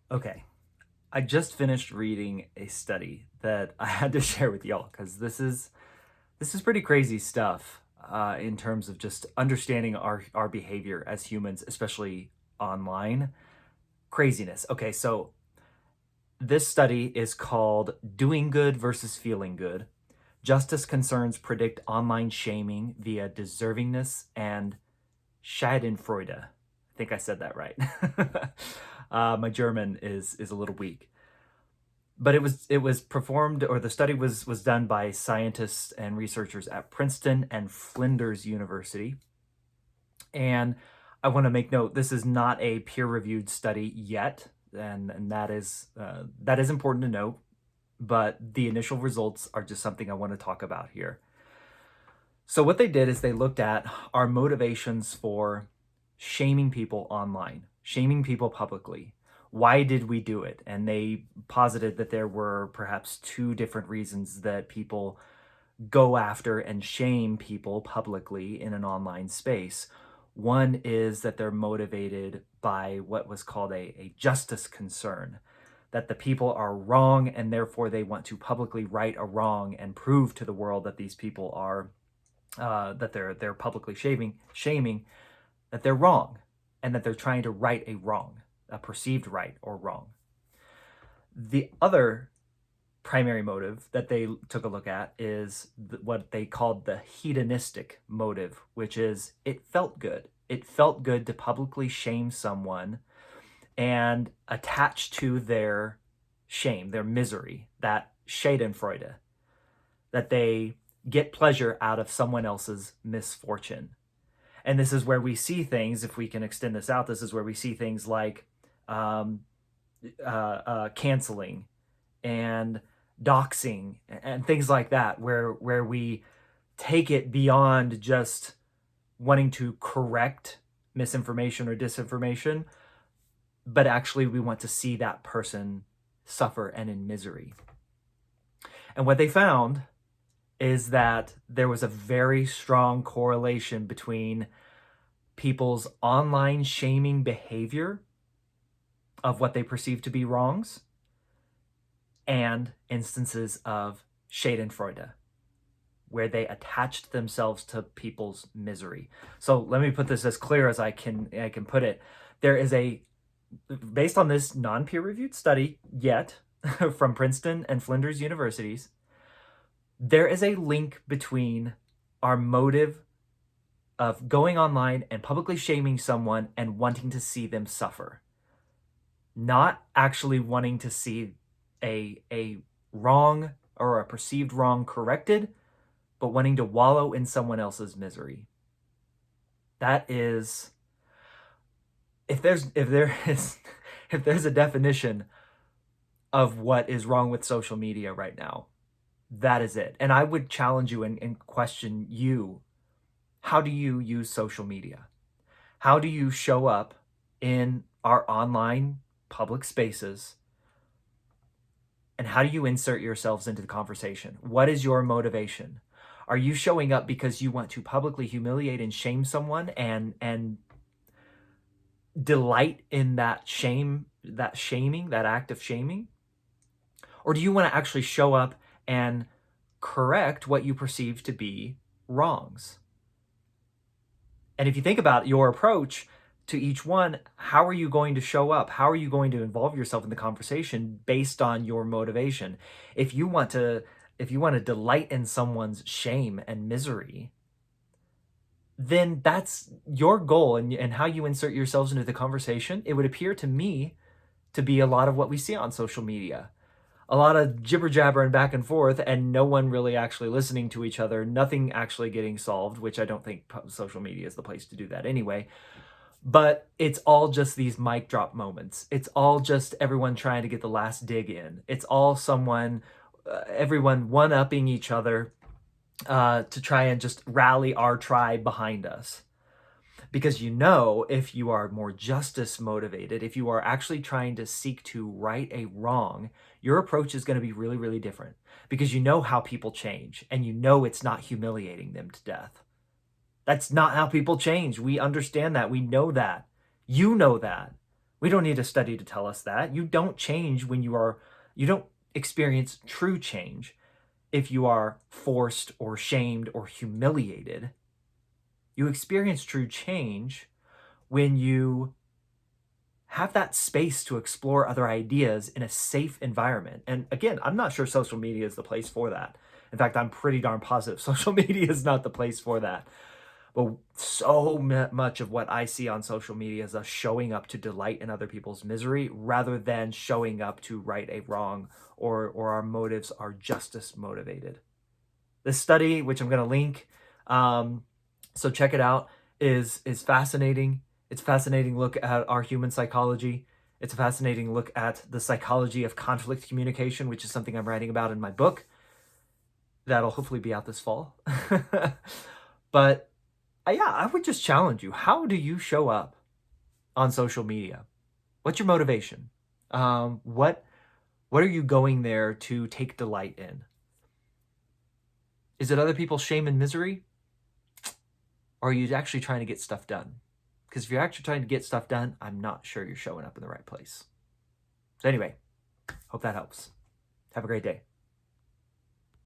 Okay, I just finished reading a study that I had to share with y'all because this is pretty crazy stuff in terms of just understanding our behavior as humans, especially online. Craziness. Okay, so this study is called "Doing Good versus Feeling Good: Justice Concerns Predict Online Shaming via Deservingness and Schadenfreude." I think I said that right. My German is a little weak. But it was performed, or the study was done by scientists and researchers at Princeton and Flinders University. And I want to make note, this is not a peer-reviewed study yet, and that is important to note. But the initial results are just something I want to talk about here. So what they did is they looked at our motivations for shaming people online, shaming people publicly. Why did we do it? And they posited that there were perhaps two different reasons that people go after and shame people publicly in an online space. One is that they're motivated by what was called a justice concern, that the people are wrong and therefore they want to publicly right a wrong and prove to the world that these people are that they're publicly shaming that they're wrong, and that they're trying to right a wrong, a perceived right or wrong. The other primary motive that they took a look at is what they called the hedonistic motive, which is it felt good. It felt good to publicly shame someone and attach to their shame, their misery, that Schadenfreude, that they get pleasure out of someone else's misfortune. And this is where we see things, if we can extend this out, this is where we see things like um, canceling and doxing and things like that, where we take it beyond just wanting to correct misinformation or disinformation, but actually we want to see that person suffer and in misery. And what they found is that there was a very strong correlation between people's online shaming behavior of what they perceive to be wrongs and instances of Schadenfreude, where they attached themselves to people's misery. So let me put this as clear as I can put it. There is a, based on this non-peer-reviewed study yet from Princeton and Flinders universities, there is a link between our motive of going online and publicly shaming someone and wanting to see them suffer, not actually wanting to see a wrong or a perceived wrong corrected, but wanting to wallow in someone else's misery. That is, if there is if there's a definition of what is wrong with social media right now, that is it. And I would challenge you and question you. How do you use social media? How do you show up in our online public spaces? And how do you insert yourselves into the conversation? What is your motivation? Are you showing up because you want to publicly humiliate and shame someone and delight in that shame, that shaming, that act of shaming? Or do you want to actually show up and correct what you perceive to be wrongs? And if you think about your approach to each one, how are you going to show up? How are you going to involve yourself in the conversation based on your motivation? If you want to delight in someone's shame and misery, then that's your goal, and how you insert yourselves into the conversation. It would appear to me to be a lot of what we see on social media. A lot of jibber jabbering back and forth, and no one really actually listening to each other, nothing actually getting solved, which I don't think social media is the place to do that anyway. But it's all just these mic drop moments. It's all just everyone trying to get the last dig in. It's all everyone one-upping each other to try and just rally our tribe behind us. Because if you are more justice motivated, if you are actually trying to seek to right a wrong, your approach is going to be really, really different. Because you know how people change, and you know it's not humiliating them to death. That's not how people change. We understand that. We know that. You know that. We don't need a study to tell us that. You don't change when you don't experience true change if you are forced or shamed or humiliated. You experience true change when you have that space to explore other ideas in a safe environment. And again, I'm not sure social media is the place for that. In fact, I'm pretty darn positive social media is not the place for that. But so much of what I see on social media is us showing up to delight in other people's misery rather than showing up to right a wrong, or our motives are justice motivated. This study, which I'm going to link, so check it out, is fascinating. It's a fascinating look at our human psychology. It's a fascinating look at the psychology of conflict communication, which is something I'm writing about in my book. That'll hopefully be out this fall. But yeah, I would just challenge you. How do you show up on social media? What's your motivation? What are you going there to take delight in? Is it other people's shame and misery? Or are you actually trying to get stuff done? Because if you're actually trying to get stuff done, I'm not sure you're showing up in the right place. So anyway, hope that helps. Have a great day.